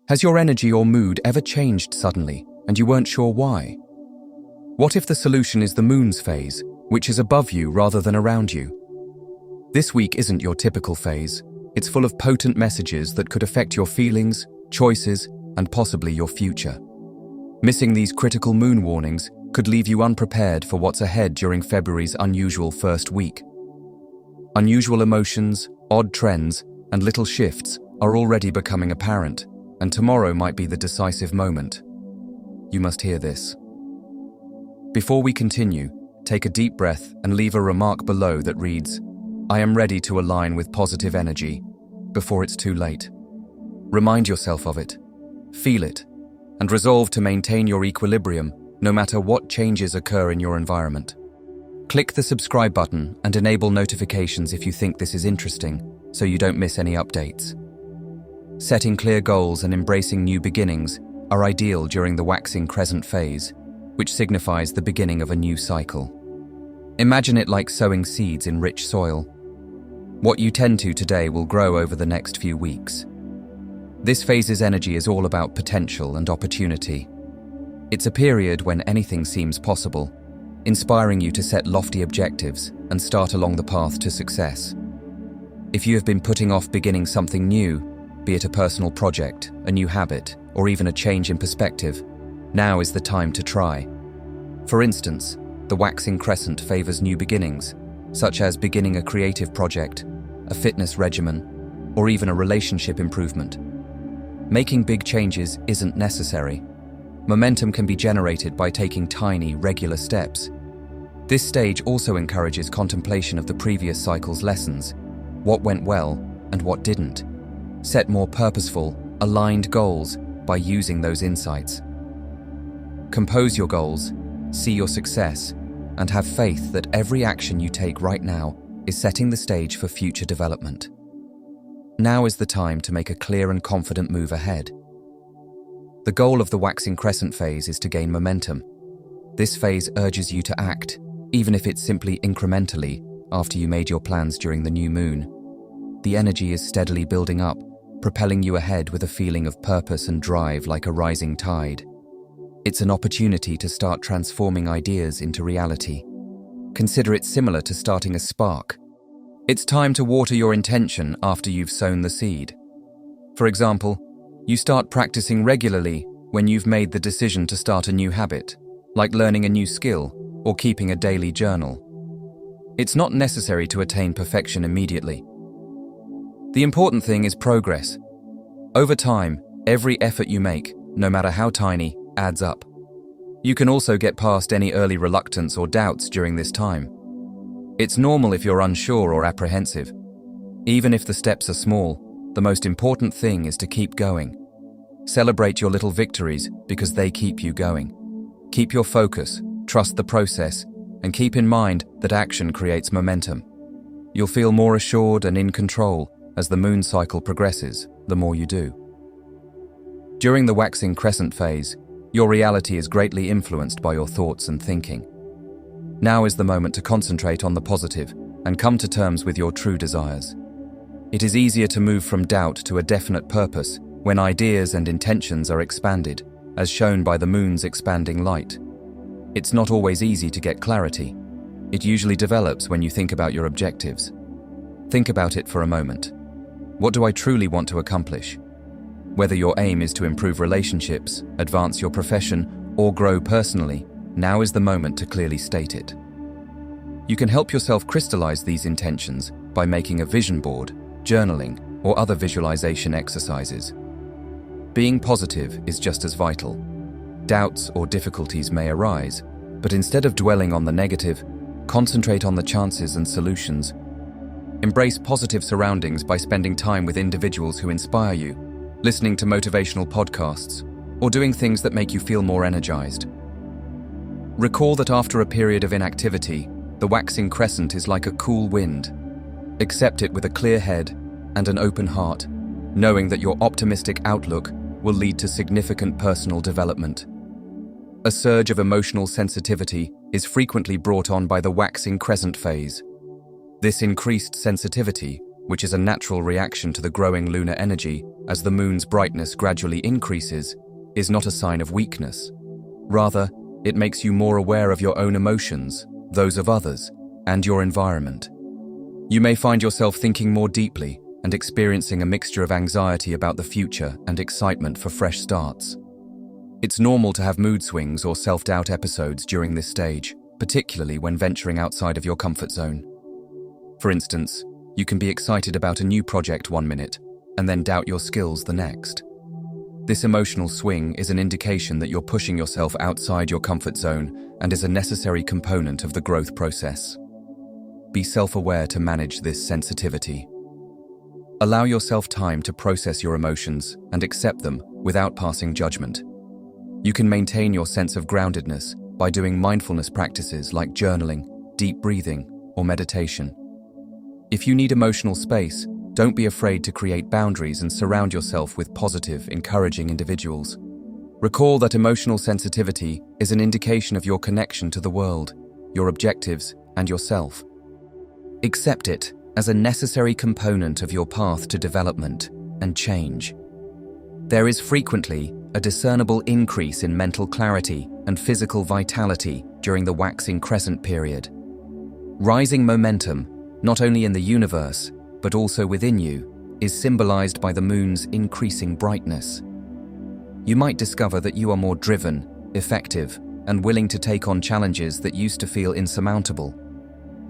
Has your energy or mood ever changed suddenly and you weren't sure why? What if the solution is the moon's phase, which is above you rather than around you? This week isn't your typical phase. It's full of potent messages that could affect your feelings, choices, and possibly your future. Missing these critical moon warnings could leave you unprepared for what's ahead during February's unusual first week. Unusual emotions, odd trends, and little shifts are already becoming apparent, and tomorrow might be the decisive moment. You must hear this. Before we continue, take a deep breath and leave a remark below that reads, "I am ready to align with positive energy," before it's too late. Remind yourself of it, feel it, and resolve to maintain your equilibrium no matter what changes occur in your environment. Click the subscribe button and enable notifications if you think this is interesting, so you don't miss any updates. Setting clear goals and embracing new beginnings are ideal during the waxing crescent phase, which signifies the beginning of a new cycle. Imagine it like sowing seeds in rich soil. What you tend to today will grow over the next few weeks. This phase's energy is all about potential and opportunity. It's a period when anything seems possible, inspiring you to set lofty objectives and start along the path to success. If you have been putting off beginning something new, be it a personal project, a new habit, or even a change in perspective, now is the time to try. For instance, the waxing crescent favors new beginnings, such as beginning a creative project, a fitness regimen, or even a relationship improvement. Making big changes isn't necessary. Momentum can be generated by taking tiny, regular steps. This stage also encourages contemplation of the previous cycle's lessons, what went well and what didn't. Set more purposeful, aligned goals by using those insights. Compose your goals, see your success, and have faith that every action you take right now is setting the stage for future development. Now is the time to make a clear and confident move ahead. The goal of the waxing crescent phase is to gain momentum. This phase urges you to act, even if it's simply incrementally, after you made your plans during the new moon. The energy is steadily building up, propelling you ahead with a feeling of purpose and drive like a rising tide. It's an opportunity to start transforming ideas into reality. Consider it similar to starting a spark. It's time to water your intention after you've sown the seed. For example, you start practicing regularly when you've made the decision to start a new habit, like learning a new skill or keeping a daily journal. It's not necessary to attain perfection immediately. The important thing is progress. Over time, every effort you make, no matter how tiny, adds up. You can also get past any early reluctance or doubts during this time. It's normal if you're unsure or apprehensive. Even if the steps are small, the most important thing is to keep going. Celebrate your little victories because they keep you going. Keep your focus, trust the process, and keep in mind that action creates momentum. You'll feel more assured and in control as the moon cycle progresses, the more you do. During the waxing crescent phase, your reality is greatly influenced by your thoughts and thinking. Now is the moment to concentrate on the positive and come to terms with your true desires. It is easier to move from doubt to a definite purpose when ideas and intentions are expanded, as shown by the moon's expanding light. It's not always easy to get clarity. It usually develops when you think about your objectives. Think about it for a moment. What do I truly want to accomplish? Whether your aim is to improve relationships, advance your profession, or grow personally, now is the moment to clearly state it. You can help yourself crystallize these intentions by making a vision board, journaling, or other visualization exercises. Being positive is just as vital. Doubts or difficulties may arise, but instead of dwelling on the negative, concentrate on the chances and solutions. Embrace positive surroundings by spending time with individuals who inspire you, listening to motivational podcasts, or doing things that make you feel more energized. Recall that after a period of inactivity, the waxing crescent is like a cool wind. Accept it with a clear head and an open heart, knowing that your optimistic outlook will lead to significant personal development. A surge of emotional sensitivity is frequently brought on by the waxing crescent phase. This increased sensitivity which is a natural reaction to the growing lunar energy as the moon's brightness gradually increases, is not a sign of weakness. Rather, it makes you more aware of your own emotions, those of others, and your environment. You may find yourself thinking more deeply and experiencing a mixture of anxiety about the future and excitement for fresh starts. It's normal to have mood swings or self-doubt episodes during this stage, particularly when venturing outside of your comfort zone. For instance, you can be excited about a new project one minute and then doubt your skills the next. This emotional swing is an indication that you're pushing yourself outside your comfort zone and is a necessary component of the growth process. Be self-aware to manage this sensitivity. Allow yourself time to process your emotions and accept them without passing judgment. You can maintain your sense of groundedness by doing mindfulness practices like journaling, deep breathing, or meditation. If you need emotional space, don't be afraid to create boundaries and surround yourself with positive, encouraging individuals. Recall that emotional sensitivity is an indication of your connection to the world, your objectives, and yourself. Accept it as a necessary component of your path to development and change. There is frequently a discernible increase in mental clarity and physical vitality during the waxing crescent period. Rising momentum, not only in the universe, but also within you, is symbolized by the moon's increasing brightness. You might discover that you are more driven, effective, and willing to take on challenges that used to feel insurmountable.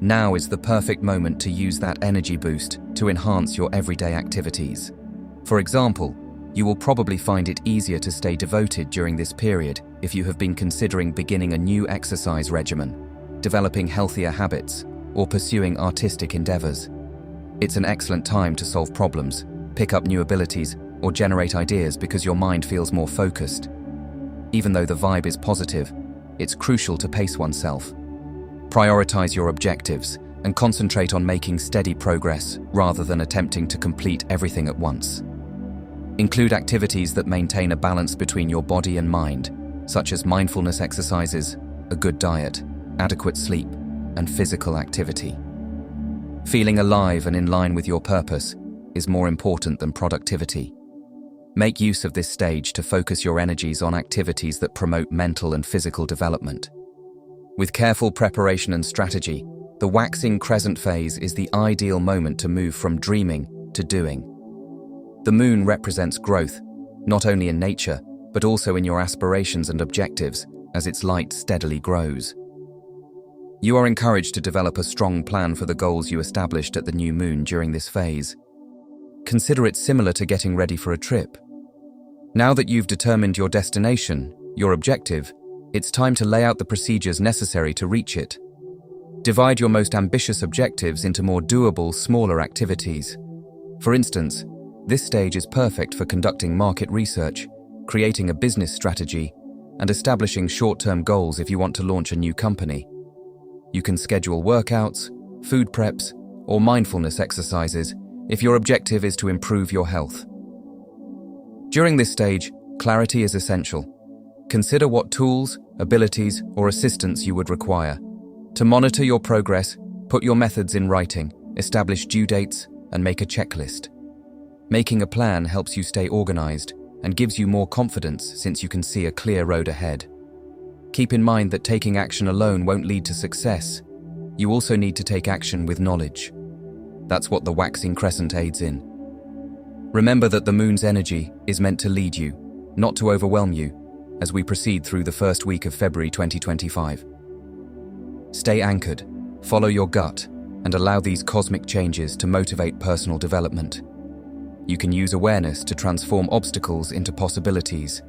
Now is the perfect moment to use that energy boost to enhance your everyday activities. For example, you will probably find it easier to stay devoted during this period if you have been considering beginning a new exercise regimen, developing healthier habits, or pursuing artistic endeavors. It's an excellent time to solve problems, pick up new abilities, or generate ideas because your mind feels more focused. Even though the vibe is positive, it's crucial to pace oneself. Prioritize your objectives and concentrate on making steady progress rather than attempting to complete everything at once. Include activities that maintain a balance between your body and mind, such as mindfulness exercises, a good diet, adequate sleep, and physical activity. Feeling alive and in line with your purpose is more important than productivity. Make use of this stage to focus your energies on activities that promote mental and physical development. With careful preparation and strategy, the waxing crescent phase is the ideal moment to move from dreaming to doing. The moon represents growth, not only in nature, but also in your aspirations and objectives as its light steadily grows. You are encouraged to develop a strong plan for the goals you established at the new moon during this phase. Consider it similar to getting ready for a trip. Now that you've determined your destination, your objective, it's time to lay out the procedures necessary to reach it. Divide your most ambitious objectives into more doable, smaller activities. For instance, this stage is perfect for conducting market research, creating a business strategy, and establishing short-term goals if you want to launch a new company. You can schedule workouts, food preps, or mindfulness exercises if your objective is to improve your health. During this stage, clarity is essential. Consider what tools, abilities, or assistance you would require. To monitor your progress, put your methods in writing, establish due dates, and make a checklist. Making a plan helps you stay organized and gives you more confidence since you can see a clear road ahead. Keep in mind that taking action alone won't lead to success. You also need to take action with knowledge. That's what the waxing crescent aids in. Remember that the moon's energy is meant to lead you, not to overwhelm you, as we proceed through the first week of February 2025. Stay anchored, follow your gut, and allow these cosmic changes to motivate personal development. You can use awareness to transform obstacles into possibilities.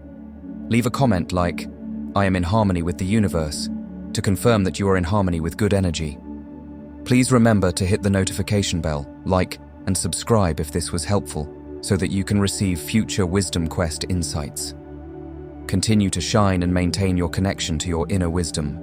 Leave a comment like, "I am in harmony with the universe," to confirm that you are in harmony with good energy. Please remember to hit the notification bell, like, and subscribe if this was helpful, so that you can receive future Wisdom Quest insights. Continue to shine and maintain your connection to your inner wisdom.